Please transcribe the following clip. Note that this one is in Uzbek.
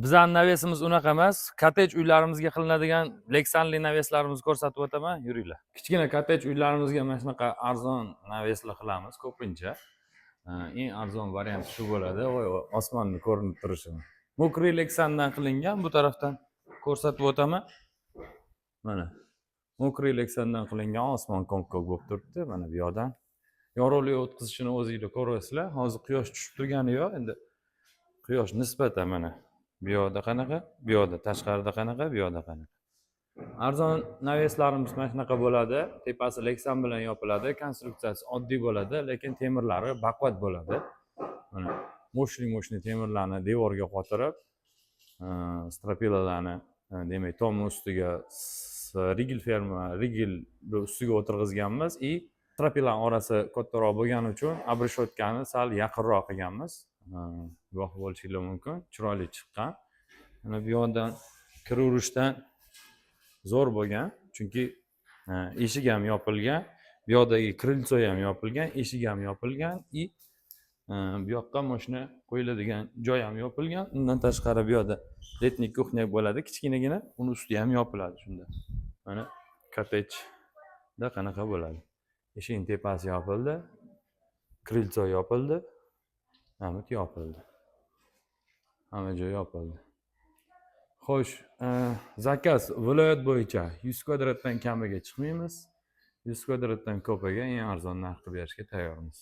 Bizning navesimiz unaqa emas. Kottej uylarimizga qilinadigan leksanli naveslarimizni ko'rsatib o'taman, yuringlar. Kichkina kottej uylarimizga mana shunaqa arzon naveslar qilamiz ko'pincha. Eng arzon variant shu bo'ladi. Voy, osmonni ko'rinib turishi. Mokriy leksandan qilingan, bu tarafdan ko'rsatib o'taman. Mana mokriy leksandan qilingan osmon ko'k bo'lib turibdi. Mana bu yoqdan yorug'lik o'tkazishini o'zingizlar ko'ryapsizlar. Hozir quyosh tushib turgani yo'q, endi quyosh nisbatan mana bu yoqda qanaqa, bu yoqda tashqarida qanaqa, bu yoqda qanaqa. Arzon naveslarimiz mana shunaqa bo'ladi. Tepasi leksan bilan yopiladi. Konstruksiyasi oddiy bo'ladi, lekin temirlari baquvvat bo'ladi. Mana mo'shli temirlarni devorga qotirib, strapilalarni, demak, tomni ustiga rigel ferma, rigel ustiga o'tirg'izganmiz и strapilaning orasi kattaroq bo'lgani uchun обрешеткani sal yaqinroq qilganmiz. Guvoh bo'lishingiz mumkin, chiroyli chiqqan. Mana bu yoqdan kiraverishdan zo'r bo'lgan, chunki eshik ham yopilgan, bu yoqdagi krilso ham yopilgan, eshik ham yopilgan и bu yoqqa mashina qo'yiladigan joy ham yopilgan. Undan tashqari bu yoqda letniy kuxnya bo'ladi, kichkinagina, uni usti ham yopiladi shunda. Mana kottejda qanaqa bo'ladi. Eshikning tepasi yopildi, krilso yopildi, hamma yopildi. Hamma joy yopildi. Xo'sh, zakaz viloyat bo'yicha 100 kvadratdan kamiga chiqmaymiz. 100 kvadratdan ko'piga eng arzon narxda berishga tayyormiz.